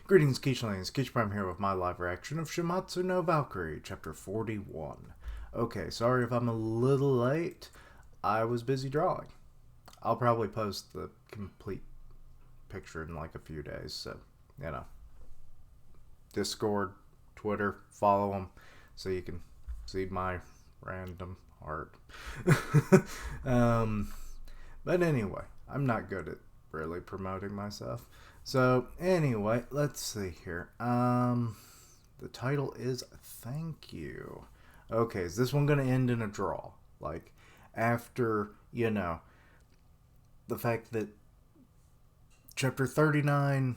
Greetings, Keechlings. Keech Prime here with my live reaction of Shuumatsu no Valkyrie, Chapter 41. Okay, sorry if I'm a little late. I was busy drawing. I'll probably post the complete picture in like a few days, so, you know. Discord, Twitter, follow them so you can see my random art. um, but anyway, I'm not good at really promoting myself. So anyway, let's see here. The title is Thank You. Okay, is this one gonna end in a draw? Like after, the fact that chapter 39,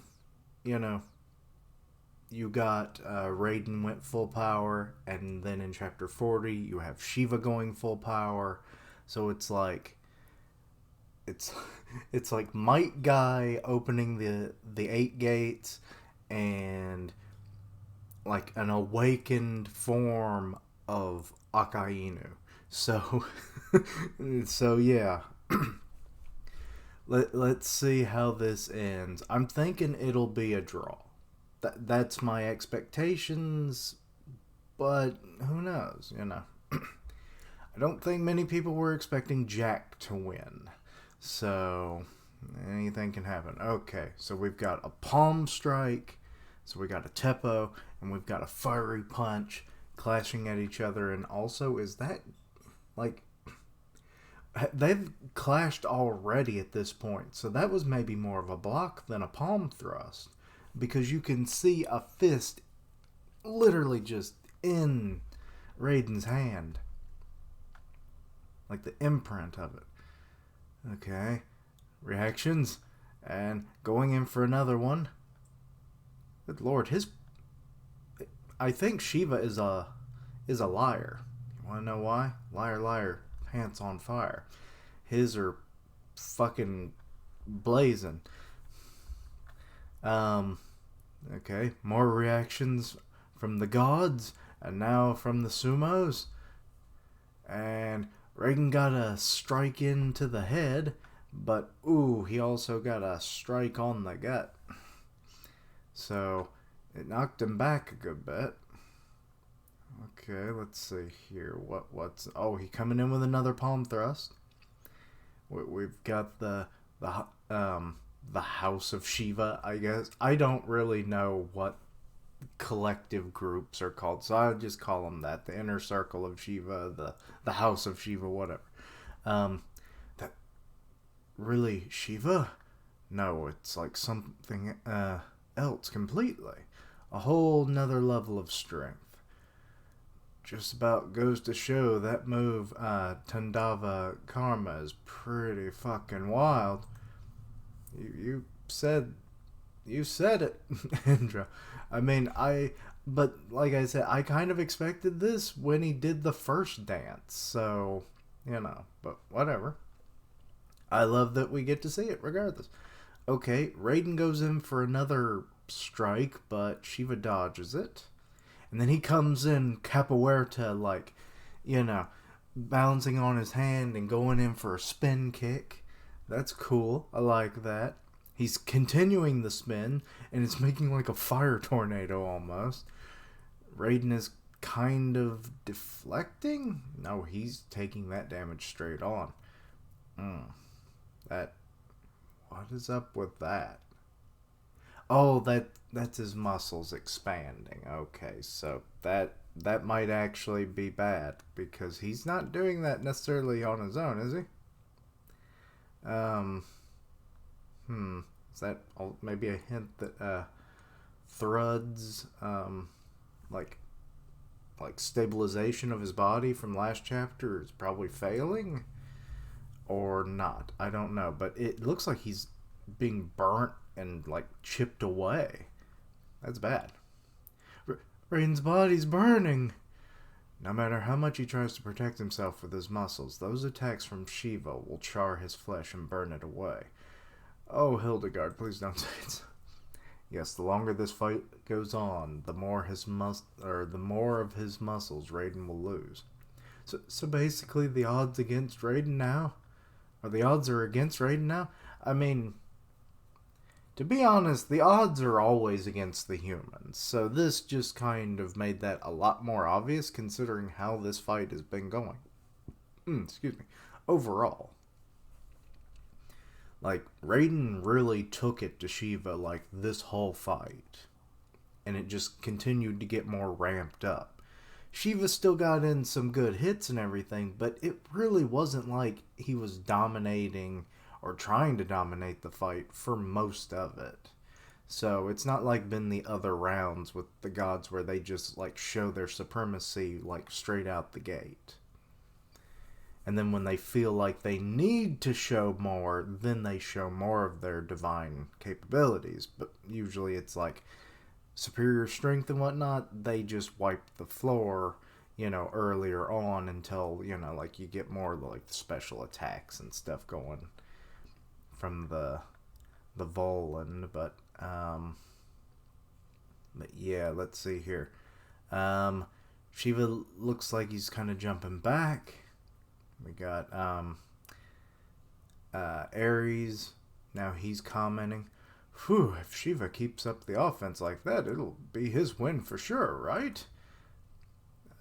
you know, you got Raiden went full power, and then in chapter 40 you have Shiva going full power. So it's it's like Might Guy opening the eight gates, and like an awakened form of Akainu. So so yeah. Let's see how this ends. I'm thinking it'll be a draw. That's my expectations, but who knows, I don't think many people were expecting Jack to win. So anything can happen. Okay, so we've got a palm strike, so we got a Teppo, and we've got a fiery punch clashing at each other. And also, is that like they've clashed already at this point? So that was maybe more of a block than a palm thrust, because you can see a fist literally just in Raiden's hand, like the imprint of it. Okay, reactions, and going in for another one. Good lord, I think Shiva is a liar. You want to know why? Liar, liar, pants on fire. His are fucking blazing. Okay, more reactions from the gods, and now from the sumos. And Reagan got a strike into the head, but ooh, he also got a strike on the gut. So it knocked him back a good bit. Okay, let's see here. Oh, he coming in with another palm thrust. We've got the House of Shiva, I guess. I don't really know what collective groups are called, so I would just call them that: the Inner Circle of Shiva, the House of Shiva, whatever. That really Shiva? No, it's like something else completely. A whole nother level of strength. Just about goes to show that move, Tandava Karma, is pretty fucking wild. You said it, Indra. I mean, but like I said, I kind of expected this when he did the first dance, so, but whatever. I love that we get to see it regardless. Okay, Raiden goes in for another strike, but Shiva dodges it. And then he comes in capoeira, like, balancing on his hand and going in for a spin kick. That's cool. I like that. He's continuing the spin, and it's making like a fire tornado almost. Raiden is kind of deflecting? No, he's taking that damage straight on. What is up with that? Oh, that's his muscles expanding. Okay, so that might actually be bad, because he's not doing that necessarily on his own, is he? Is that maybe a hint that Thrud's like stabilization of his body from last chapter is probably failing, or not? I don't know, but it looks like he's being burnt and like chipped away. That's bad. Raiden's body's burning. No matter how much he tries to protect himself with his muscles, those attacks from Shiva will char his flesh and burn it away. Oh, Hildegard, please don't say it. Yes, the longer this fight goes on, the more of his muscles Raiden will lose. So basically, the odds against Raiden now, or the odds are against Raiden now. I mean, To be honest, the odds are always against the humans, so this just kind of made that a lot more obvious considering how this fight has been going. Excuse me. Overall. Like, Raiden really took it to Shiva, like, this whole fight. And it just continued to get more ramped up. Shiva still got in some good hits and everything, but it really wasn't like he was dominating or trying to dominate the fight for most of it. So it's not like been the other rounds with the gods where they just like show their supremacy like straight out the gate. And then when they feel like they need to show more, then they show more of their divine capabilities. But usually it's like superior strength and whatnot, they just wipe the floor, earlier on until, like you get more like the special attacks and stuff going from the Volan. But yeah, let's see here. Shiva looks like he's kind of jumping back. We got Ares. Now he's commenting, "Whew, if Shiva keeps up the offense like that, it'll be his win for sure, right?"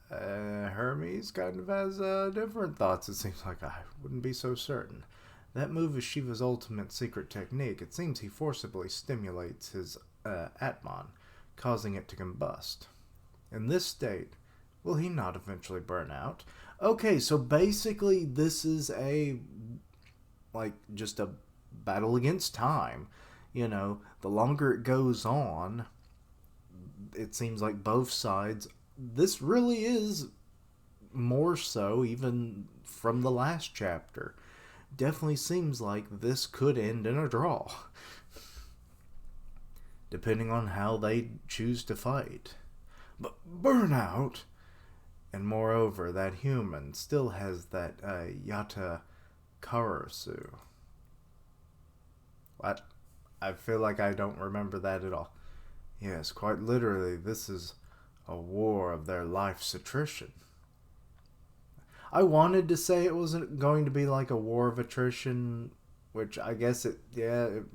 Hermes kind of has different thoughts. It seems like I wouldn't be so certain. That move is Shiva's ultimate secret technique. It seems he forcibly stimulates his Atman, causing it to combust. In this state, will he not eventually burn out? Okay, so basically this is just a battle against time. The longer it goes on, it seems like both sides, this really is more so even from the last chapter. Definitely seems like this could end in a draw. Depending on how they choose to fight. But burnout, and moreover, that human still has that Yata Karasu. What? I feel like I don't remember that at all. Yes, quite literally, this is a war of their life's attrition. I wanted to say it wasn't going to be like a war of attrition, which I guess it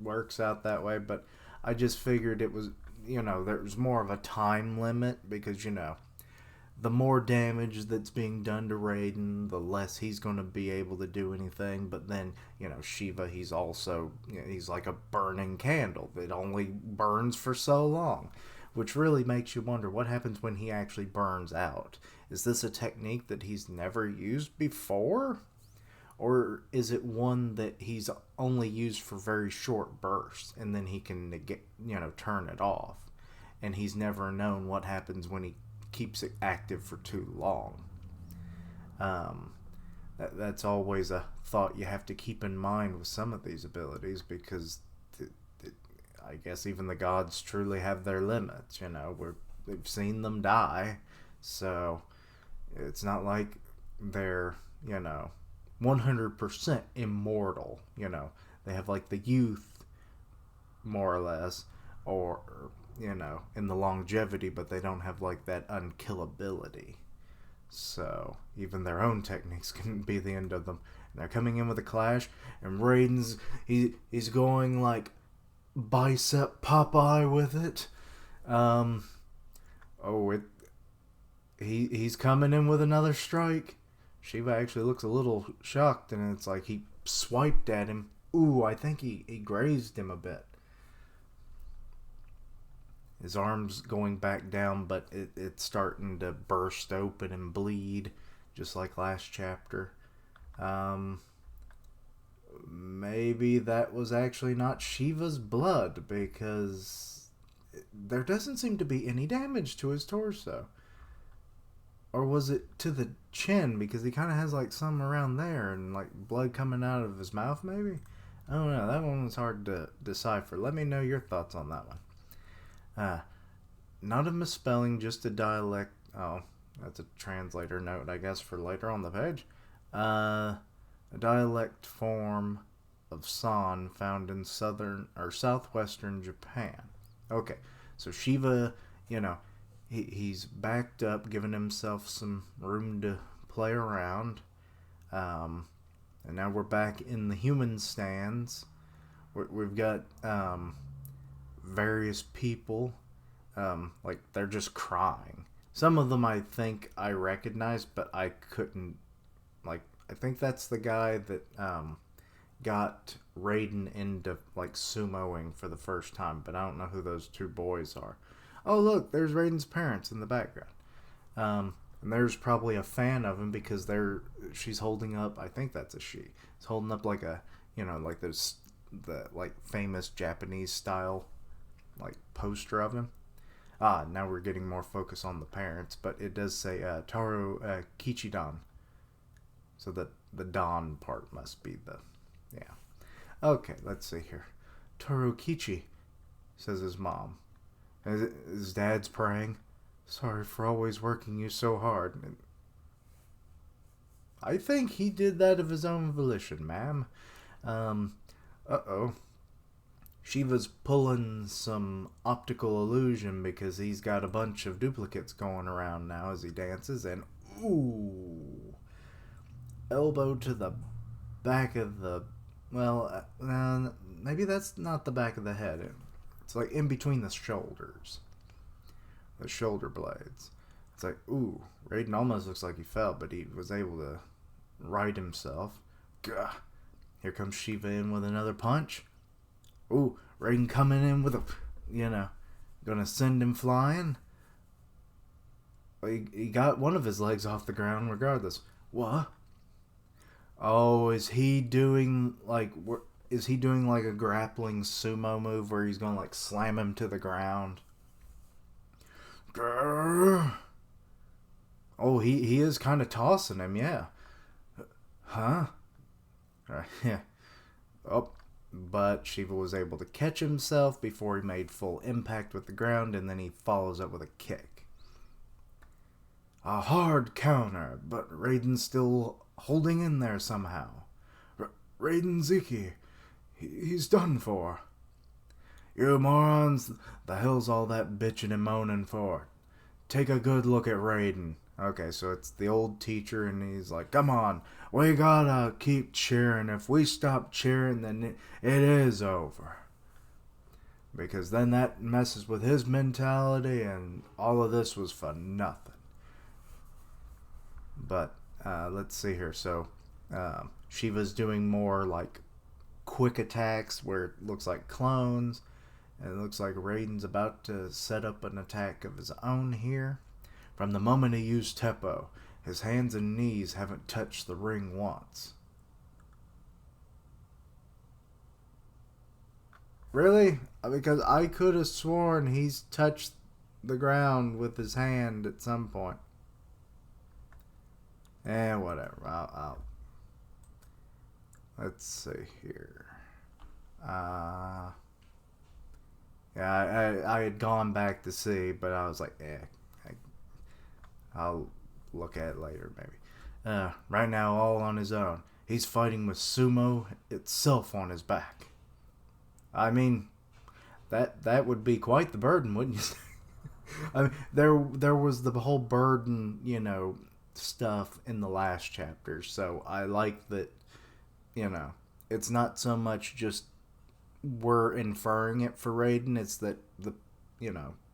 works out that way, but I just figured it was, there was more of a time limit because, the more damage that's being done to Raiden, the less he's going to be able to do anything. But then, Shiva, he's also, he's like a burning candle that only burns for so long, which really makes you wonder what happens when he actually burns out. Is this a technique that he's never used before? Or is it one that he's only used for very short bursts and then he can turn it off? And he's never known what happens when he keeps it active for too long. That's always a thought you have to keep in mind with some of these abilities because I guess even the gods truly have their limits. We've seen them die, so it's not like they're 100% immortal. They have like the youth, more or less, or in the longevity, but they don't have like that unkillability. So even their own techniques can be the end of them. And they're coming in with a clash, and Raiden's he's going like bicep Popeye with it. He's coming in with another strike. Shiva actually looks a little shocked, and it's like he swiped at him. Ooh, I think he grazed him a bit. His arm's going back down, but it's starting to burst open and bleed, just like last chapter. Maybe that was actually not Shiva's blood, because there doesn't seem to be any damage to his torso. Or was it to the chin, because he kind of has like some around there, and like blood coming out of his mouth, maybe? I don't know, that one was hard to decipher. Let me know your thoughts on that one. Not a misspelling, just a dialect. Oh, that's a translator note, I guess, for later on the page. A dialect form of San found in southern or southwestern Japan. Okay, so Shiva, he's backed up, giving himself some room to play around. And now we're back in the human stands. We've got various people. Like they're just crying. Some of them I think I recognized, but I couldn't. Like I think that's the guy that got Raiden into like sumoing for the first time, but I don't know who those two boys are. Oh look, there's Raiden's parents in the background. And there's probably a fan of him because she's holding up. I think that's a she. It's holding up like a like the like famous Japanese style like poster of him. Now we're getting more focus on the parents, but it does say Taro Kichidan. So the Don part must be the yeah. Okay, let's see here. Taro Kichi, says his mom. His dad's praying. Sorry for always working you so hard. I think he did that of his own volition, ma'am. Uh-oh. Shiva's pulling some optical illusion because he's got a bunch of duplicates going around now as he dances, and ooh, elbow to the back of the, well, maybe that's not the back of the head. It's like in between the shoulders. The shoulder blades. It's like, ooh, Raiden almost looks like he fell, but he was able to right himself. Gah. Here comes Shiva in with another punch. Ooh, Raiden coming in with gonna send him flying. He got one of his legs off the ground regardless. What? Oh, is he doing like a grappling sumo move where he's gonna like slam him to the ground? Grr. Oh, he is kind of tossing him, yeah. Huh? Yeah. Oh, but Shiva was able to catch himself before he made full impact with the ground, and then he follows up with a kick. A hard counter, but Raiden's still holding in there somehow. Raiden Ziki, he's done for. You morons, the hell's all that bitching and moaning for? Take a good look at Raiden. Okay, so it's the old teacher, and he's like, come on, we gotta keep cheering. If we stop cheering, then it is over. Because then that messes with his mentality, and all of this was for nothing. But, let's see here. So, Shiva's doing more, like, quick attacks where it looks like clones. And it looks like Raiden's about to set up an attack of his own here. From the moment he used Teppo, his hands and knees haven't touched the ring once. Really? Because I could have sworn he's touched the ground with his hand at some point. Whatever. I'll let's see here. Yeah, I had gone back to see, but I was like, I'll look at it later, maybe. Right now, all on his own. He's fighting with sumo itself on his back. I mean, that would be quite the burden, wouldn't you say? I mean, there was the whole burden, stuff in the last chapter, so I like that, it's not so much just we're inferring it for Raiden, it's that the,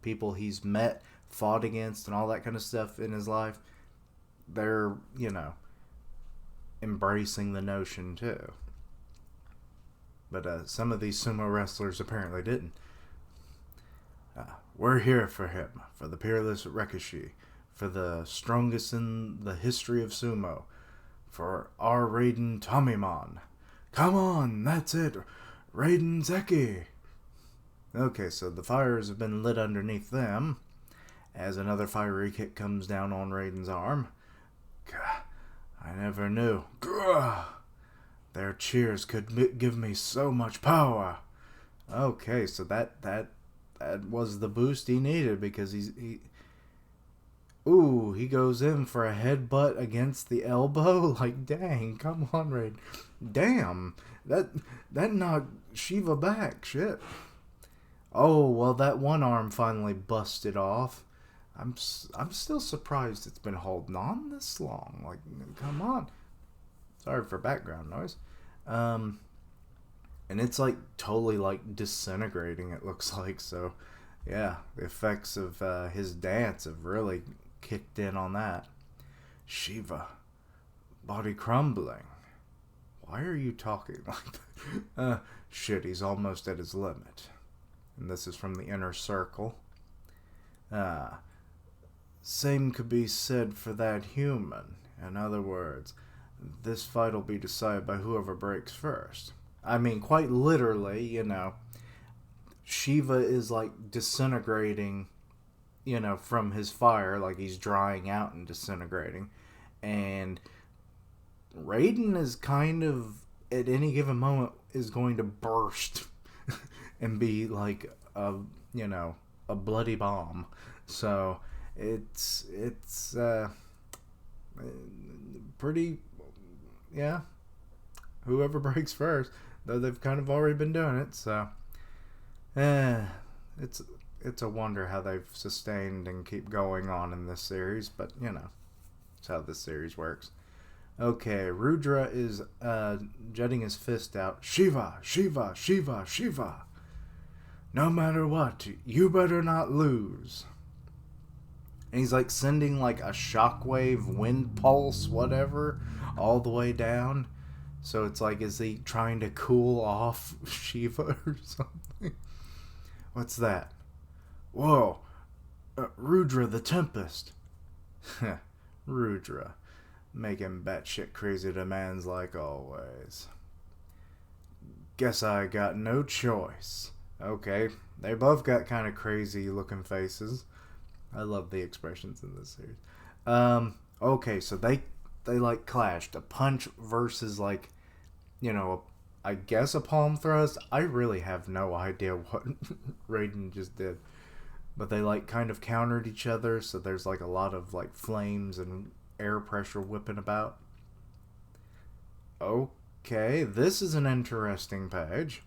people he's met, fought against, and all that kind of stuff in his life, they're, embracing the notion too. But some of these sumo wrestlers apparently didn't. We're here for him, for the peerless Rekishi, for the strongest in the history of sumo, for our Raiden Tommymon. Come on, that's it, Raiden Zeki. Okay, so the fires have been lit underneath them, as another fiery kick comes down on Raiden's arm. Gah, I never knew. Gah, their cheers could give me so much power. Okay, so that was the boost he needed, because he goes in for a headbutt against the elbow. Like, dang, come on, Raiden. Damn, that knocked Shiva back. Shit. Oh, well, that one arm finally busted off. I'm still surprised it's been holding on this long. Like, come on. Sorry for background noise. and it's like totally like disintegrating, it looks like. So yeah, the effects of his dance have really kicked in on that. Shiva, body crumbling. Why are you talking like that? Shit, he's almost at his limit. And this is from the inner circle. uh, Same could be said for that human. In other words, this fight will be decided by whoever breaks first. I mean, quite literally, Shiva is like disintegrating, from his fire, like he's drying out and disintegrating. And Raiden is kind of, at any given moment, is going to burst and be like a bloody bomb. So it's pretty, yeah. Whoever breaks first, though they've kind of already been doing it. So it's a wonder how they've sustained and keep going on in this series. But it's how this series works. Okay, Rudra is jetting his fist out. Shiva, Shiva, Shiva, Shiva. No matter what, you better not lose. And he's like sending like a shockwave wind pulse, whatever, all the way down. So it's like, is he trying to cool off Shiva or something? What's that? Whoa, Rudra the Tempest. Rudra, making batshit crazy demands like always. Guess I got no choice. Okay, they both got kind of crazy looking faces. I love the expressions in this series. Okay, so they like clashed. A punch versus like, I guess a palm thrust. I really have no idea what Raiden just did. But they like kind of countered each other, so there's like a lot of like flames and air pressure whipping about. Okay, this is an interesting page.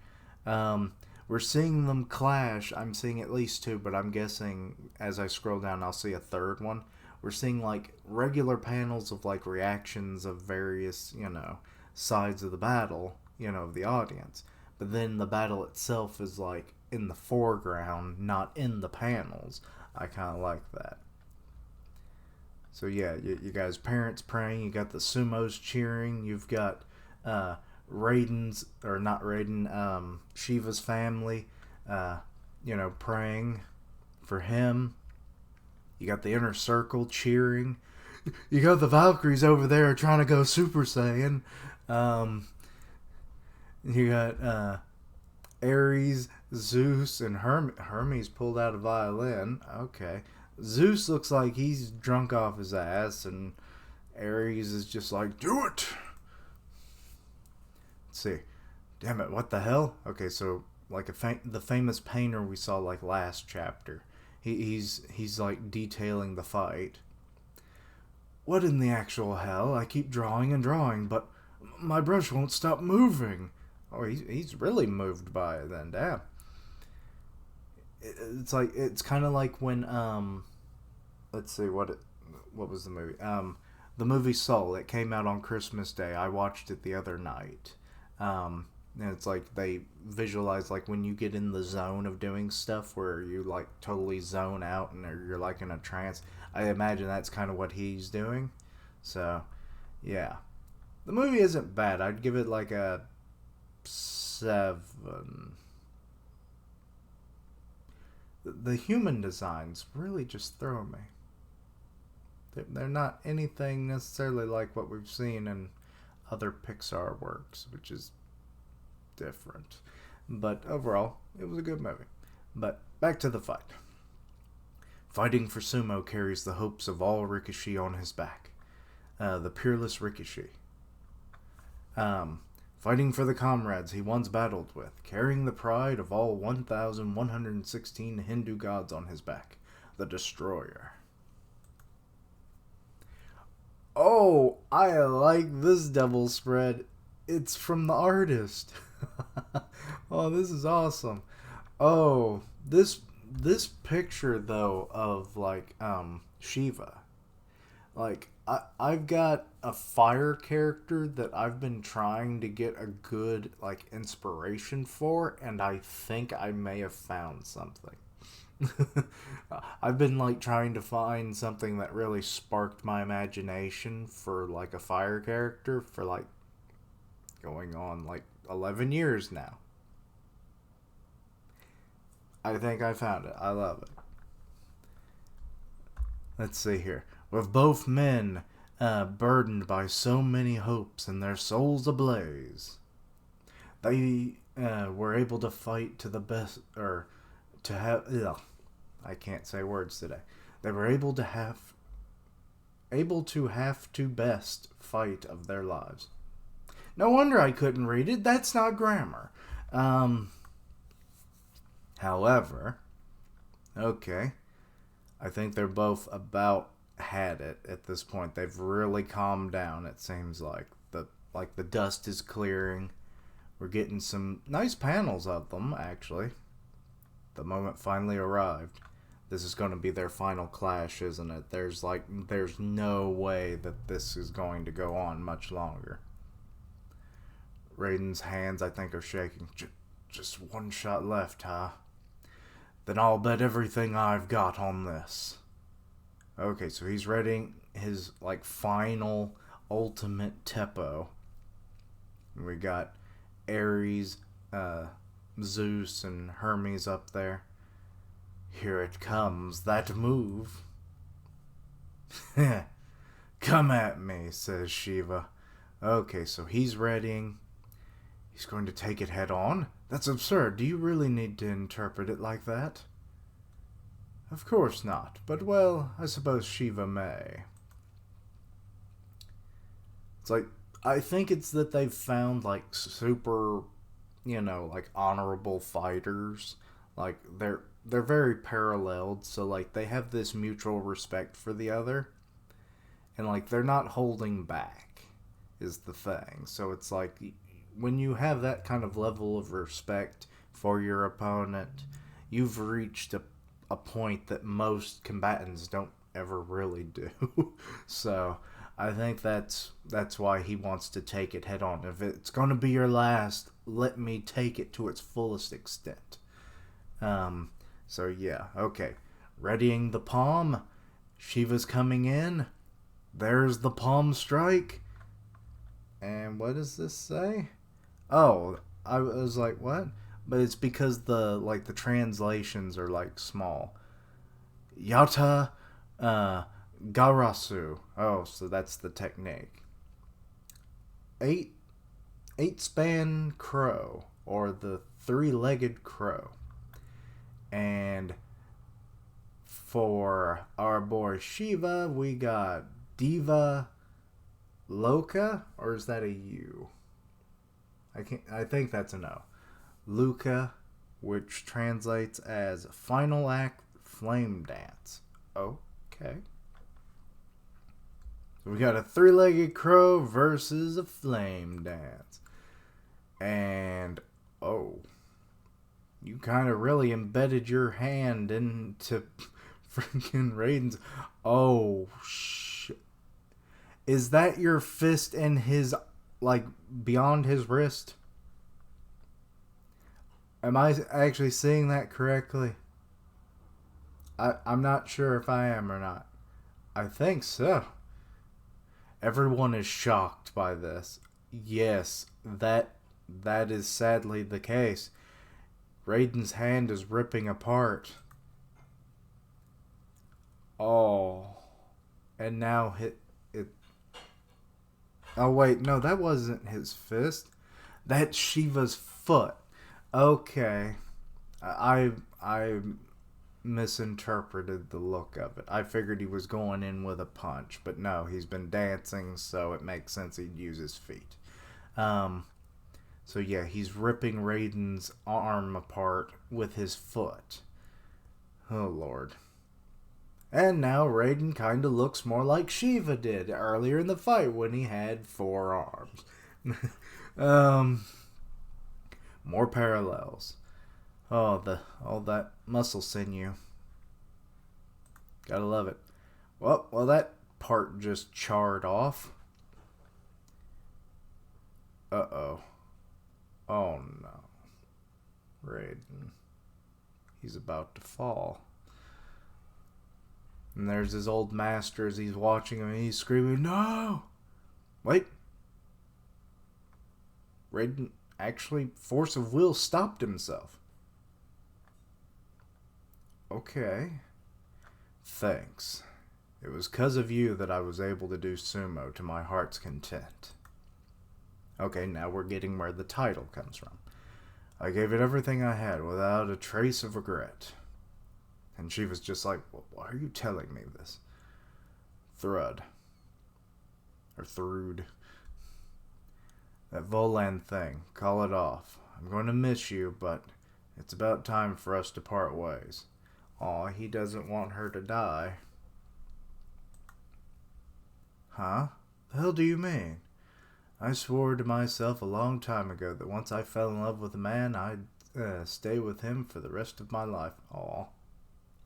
We're seeing them clash. I'm seeing at least two, but I'm guessing as I scroll down I'll see a third one. We're seeing like regular panels of like reactions of various, sides of the battle, of the audience. But then the battle itself is like in the foreground, not in the panels. I kind of like that. So yeah, you guys, parents praying, you got the sumos cheering, you've got Raiden's, or not Raiden, Shiva's family, praying for him. You got the inner circle cheering. You got the Valkyries over there trying to go Super Saiyan. You got Ares, Zeus, and Hermes pulled out a violin. Okay. Zeus looks like he's drunk off his ass, and Ares is just like, do it! Let's see. Damn it, what the hell? Okay, so like the famous painter we saw like last chapter, he's like detailing the fight. What in the actual hell? I keep drawing and drawing, but my brush won't stop moving. Oh, he's really moved by it then. Damn. It's kind of like when let's see what was the movie? The movie Soul. It came out on Christmas Day. I watched it the other night. And it's like they visualize like when you get in the zone of doing stuff where you like totally zone out and you're like in a trance. I imagine that's kind of what he's doing. So, yeah. The movie isn't bad. I'd give it like a 7. The human designs really just throw me. They're not anything necessarily like what we've seen in other Pixar works, which is different. But overall, it was a good movie. But back to the fight. Fighting for sumo carries the hopes of all Rikishi on his back. The peerless Rikishi. Fighting for the comrades he once battled with, carrying the pride of all 1,116 Hindu gods on his back. The Destroyer. Oh, I like this double spread. It's from the artist. Oh, this is awesome. Oh, this picture though of like Shiva. Like I've got a fire character that I've been trying to get a good like inspiration for, and I think I may have found something. I've been like trying to find something that really sparked my imagination for like a fire character for like going on like 11 years now. I think I found it. I love it. Let's see here. With both men burdened by so many hopes and their souls ablaze, they were able to fight to the best, or to have. Ugh, I can't say words today. They were able to best fight of their lives. No wonder I couldn't read it. That's not grammar. Um, However, okay, I think they're both about had it at this point. They've really calmed down. It seems like the dust is clearing. We're getting some nice panels of them actually. The moment finally arrived. This is going to be their final clash, isn't it? There's no way that this is going to go on much longer. Raiden's hands, I think, are shaking. Just one shot left, huh? Then I'll bet everything I've got on this. Okay, so he's readying his like final ultimate Teppo. We got Ares, Zeus, and Hermes up there. Here it comes, that move. Come at me, says Shiva. Okay, so he's readying. He's going to take it head on? That's absurd. Do you really need to interpret it like that? Of course not, but well, I suppose Shiva may. It's like, I think it's that they've found like super, like honorable fighters. Like they're very paralleled, so like they have this mutual respect for the other, and like they're not holding back is the thing. So it's like when you have that kind of level of respect for your opponent, you've reached a point that most combatants don't ever really do. So I think that's why he wants to take it head on. If it's going to be your last, let me take it to its fullest extent. So yeah, okay. Readying the palm. Shiva's coming in. There's the palm strike. And what does this say? Oh, I was like, what? But it's because the translations are like small. Yata Garasu. Oh, so that's the technique. Eight span crow, or the three-legged crow. And for our boy Shiva, we got Diva Loka, or is that a U? I think that's an O. Luca, which translates as Final Act Flame Dance. Okay. So we got a three-legged crow versus a flame dance. And, oh, you kind of really embedded your hand into freaking Raiden's. Oh, shit. Is that your fist in his, like, beyond his wrist? Am I actually seeing that correctly? I'm not sure if I am or not. I think so. Everyone is shocked by this. Yes, that is sadly the case. Raiden's hand is ripping apart. Oh. And now it. Oh wait, no, that wasn't his fist. That's Shiva's foot. Okay. I misinterpreted the look of it. I figured he was going in with a punch, but no, he's been dancing, so it makes sense he'd use his feet. So yeah, he's ripping Raiden's arm apart with his foot. Oh lord. And now Raiden kinda looks more like Shiva did earlier in the fight when he had 4 arms. More parallels. Oh, all that muscle sinew. Gotta love it. Well, that part just charred off. Uh-oh. Oh no. Raiden. He's about to fall. And there's his old master as he's watching him and he's screaming, "No!" Wait. Raiden actually, force of will, stopped himself. Okay. Thanks. It was 'cause of you that I was able to do sumo to my heart's content. Okay, now we're getting where the title comes from. I gave it everything I had without a trace of regret. And she was just like, well, why are you telling me this? Thrud. Or Thrude. That Volan thing. Call it off. I'm going to miss you, but it's about time for us to part ways. Aw, he doesn't want her to die. Huh? The hell do you mean? I swore to myself a long time ago that once I fell in love with a man, I'd stay with him for the rest of my life. Aw.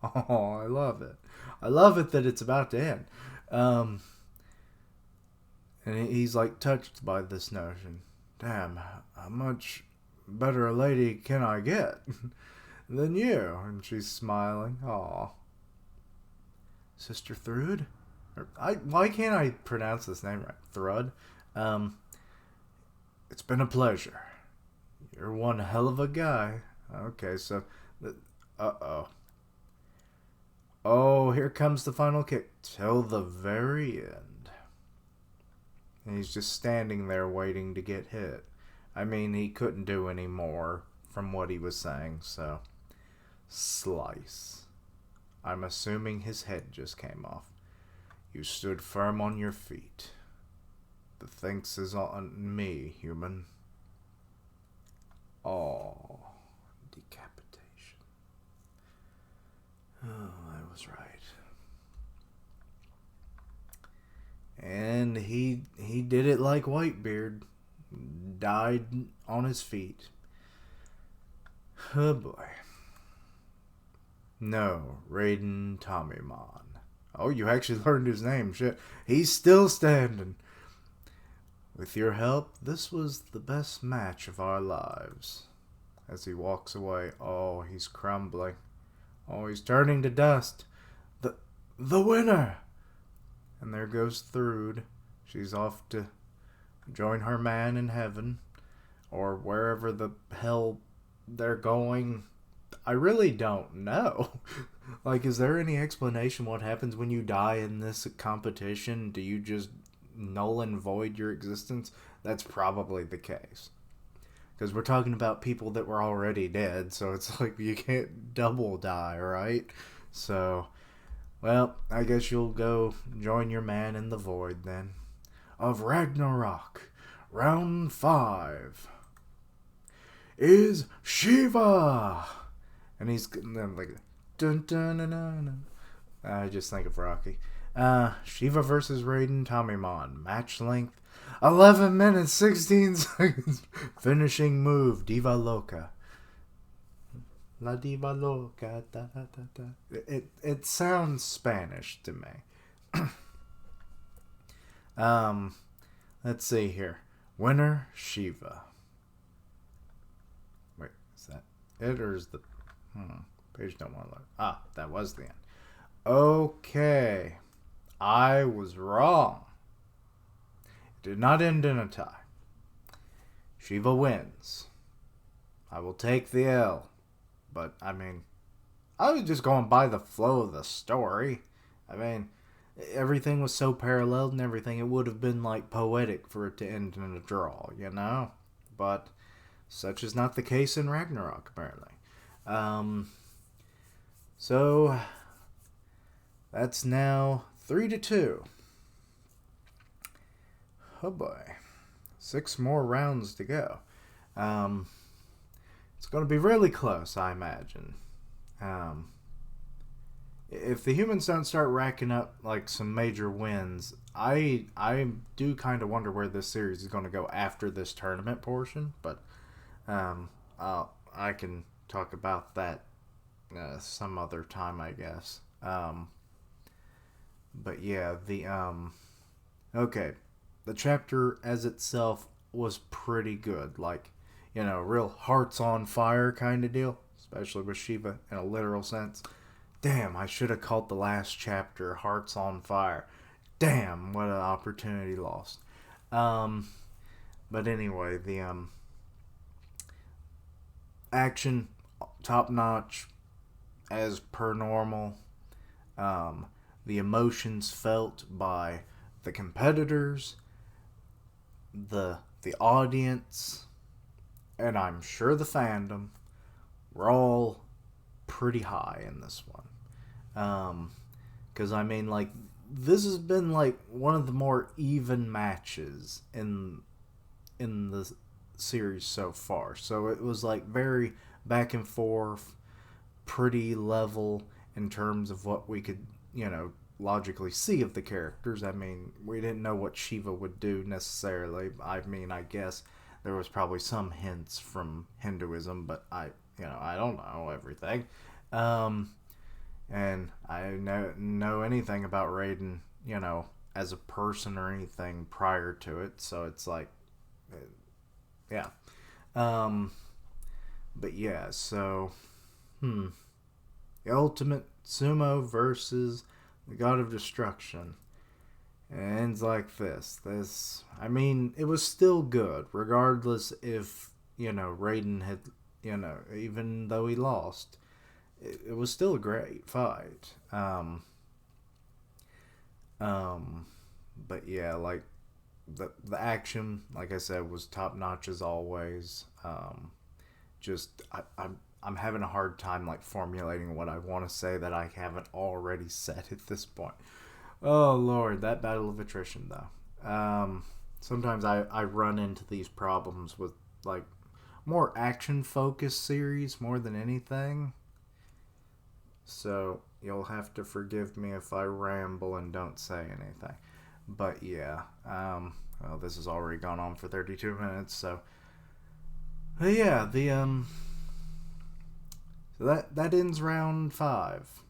Oh, I love it. I love it that it's about to end. And he's like touched by this notion. Damn, how much better a lady can I get than you? And she's smiling. Aw. Sister Thrud? Why can't I pronounce this name right? Thrud? It's been a pleasure. You're one hell of a guy. Okay, so... Uh-oh. Oh, here comes the final kick. Till the very end. And he's just standing there waiting to get hit. I mean, he couldn't do any more from what he was saying, so... Slice. I'm assuming his head just came off. You stood firm on your feet. The thanks is on me, human. Oh, decapitation. Oh, I was right. And he did it like Whitebeard. Died on his feet. Oh boy. No, Raiden Tommymon. Oh, you actually learned his name. Shit. He's still standing. With your help, this was the best match of our lives. As he walks away, oh, he's crumbling. Oh, he's turning to dust. The winner! And there goes Thrude. She's off to join her man in heaven. Or wherever the hell they're going. I really don't know. Like, is there any explanation what happens when you die in this competition? Do you just null and void your existence? That's probably the case. Because we're talking about people that were already dead, so it's like you can't double die, right? So, well, I guess you'll go join your man in the void then. Of Ragnarok, round 5 is Shiva! And he's like, dun dun dun dun. I just think of Rocky. Shiva versus Raiden Tommymon. Match length 11 minutes 16 seconds. Finishing move Diva Loca. La Diva Loca. Da, da, da, da. It sounds Spanish to me. Let's see here. Winner Shiva. Wait, is that it or is the page don't want to load? Ah, that was the end. Okay. I was wrong. It did not end in a tie. Shiva wins. I will take the L. But, I mean, I was just going by the flow of the story. I mean, everything was so parallel and everything, it would have been, like, poetic for it to end in a draw, you know? But such is not the case in Ragnarok, apparently. So that's now 3-2. Oh boy. 6 more rounds to go. It's going to be really close, I imagine. If the humans don't start racking up like some major wins, I do kind of wonder where this series is going to go after this tournament portion. But I can talk about that some other time, I guess. But yeah, okay, the chapter as itself was pretty good. Like, real hearts on fire kind of deal, especially with Shiva in a literal sense. Damn, I should have called the last chapter Hearts on Fire. Damn, what an opportunity lost. Um, but anyway, the action top notch as per normal. Um, the emotions felt by the competitors, the audience, and I'm sure the fandom were all pretty high in this one. Because I mean, like, this has been like one of the more even matches in the series so far. So it was like very back and forth, pretty level in terms of what we could, logically see of the characters. I mean, we didn't know what Shiva would do necessarily. I mean, I guess there was probably some hints from Hinduism, but I don't know everything. Um, and I know anything about Raiden, as a person or anything prior to it. So it's like, yeah. Um, but yeah, so the ultimate sumo versus the god of destruction. It ends like this. I mean, it was still good, regardless if Raiden had, even though he lost, it was still a great fight. Um, but yeah, like the action, like I said, was top notch as always. Just I'm having a hard time like formulating what I want to say that I haven't already said at this point. Oh Lord, that battle of attrition though. Sometimes I run into these problems with like more action focused series more than anything. So you'll have to forgive me if I ramble and don't say anything. But yeah, well, this has already gone on for 32 minutes, so yeah, so that ends round 5.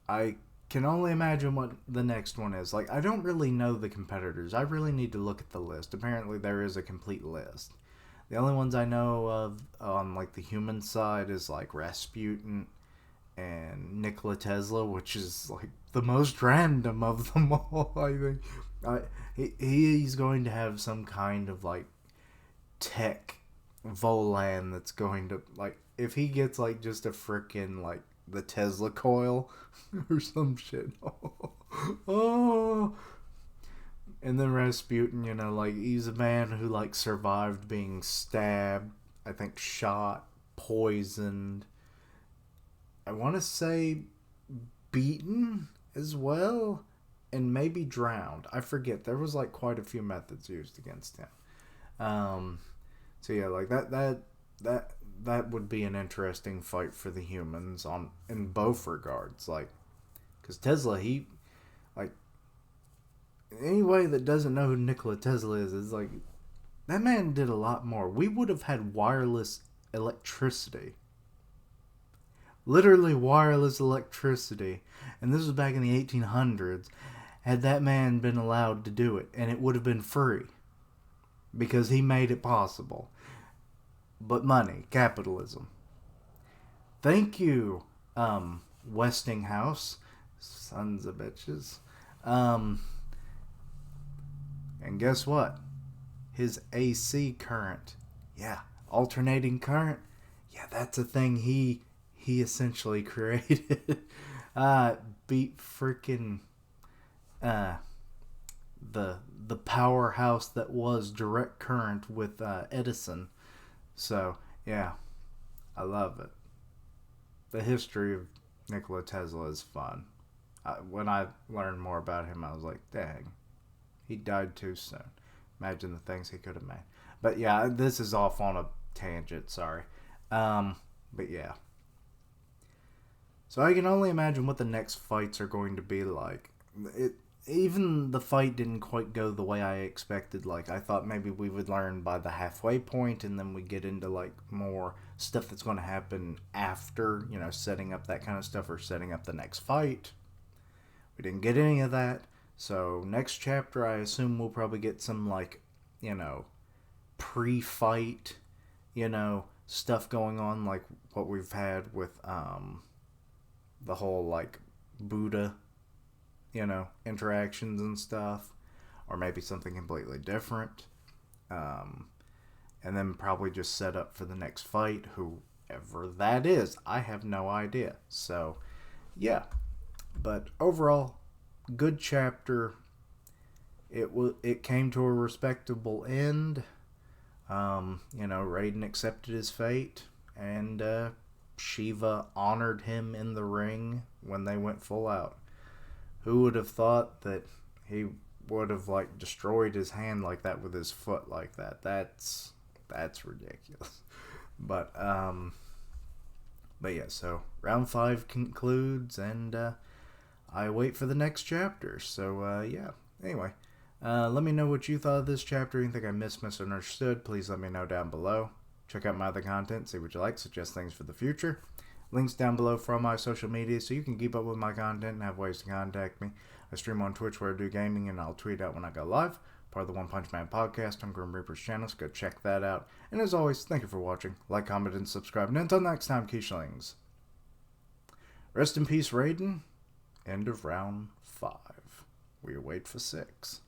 I can only imagine what the next one is. Like, I don't really know the competitors. I really need to look at the list. Apparently, there is a complete list. The only ones I know of on like the human side is like Rasputin and Nikola Tesla, which is like the most random of them all. I think he's going to have some kind of like tech Volan that's going to like if he gets like just a freaking like the Tesla coil or some shit. Oh, and then Rasputin, like he's a man who like survived being stabbed, I think shot, poisoned. I want to say beaten as well, and maybe drowned. I forget. There was like quite a few methods used against him. Um, so yeah, like that would be an interesting fight for the humans on in both regards. Like, because Tesla, he like anybody that doesn't know who Nikola Tesla is like that man did a lot more. We would have had wireless electricity, literally wireless electricity, and this was back in the 1800s. Had that man been allowed to do it, and it would have been free because he made it possible. But money, capitalism. Thank you, Westinghouse, sons of bitches. Um, and guess what? His AC current, yeah, alternating current, yeah, that's a thing he essentially created. uh, beat freaking uh the powerhouse that was direct current with Edison. So yeah, I love it. The history of Nikola Tesla is fun. When I learned more about him, I was like, dang, he died too soon. Imagine the things he could have made. But yeah, this is off on a tangent. Sorry. But yeah. So I can only imagine what the next fights are going to be like. It even the fight didn't quite go the way I expected. Like I thought maybe we would learn by the halfway point, and then we get into like more stuff that's going to happen after, setting up that kind of stuff or setting up the next fight. We didn't get any of that. So next chapter, I assume we'll probably get some, like, you know, pre-fight, stuff going on, like what we've had with the whole, like, Buddha, interactions and stuff, or maybe something completely different. And then probably just set up for the next fight, whoever that is. I have no idea. So, yeah. But overall, good chapter. It came to a respectable end. Raiden accepted his fate, and Shiva honored him in the ring when they went full out. Who would have thought that he would have, like, destroyed his hand like that with his foot like that? That's ridiculous. But yeah, so round 5 concludes, and I wait for the next chapter. So yeah. Anyway, let me know what you thought of this chapter. Anything I misunderstood, please let me know down below. Check out my other content, see what you like, suggest things for the future. Links down below for all my social media so you can keep up with my content and have ways to contact me. I stream on Twitch where I do gaming, and I'll tweet out when I go live. Part of the One Punch Man podcast on Grim Reaper's channel, so go check that out. And as always, thank you for watching. Like, comment, and subscribe. And until next time, Keishlings. Rest in peace, Raiden. End of round 5. We await for 6.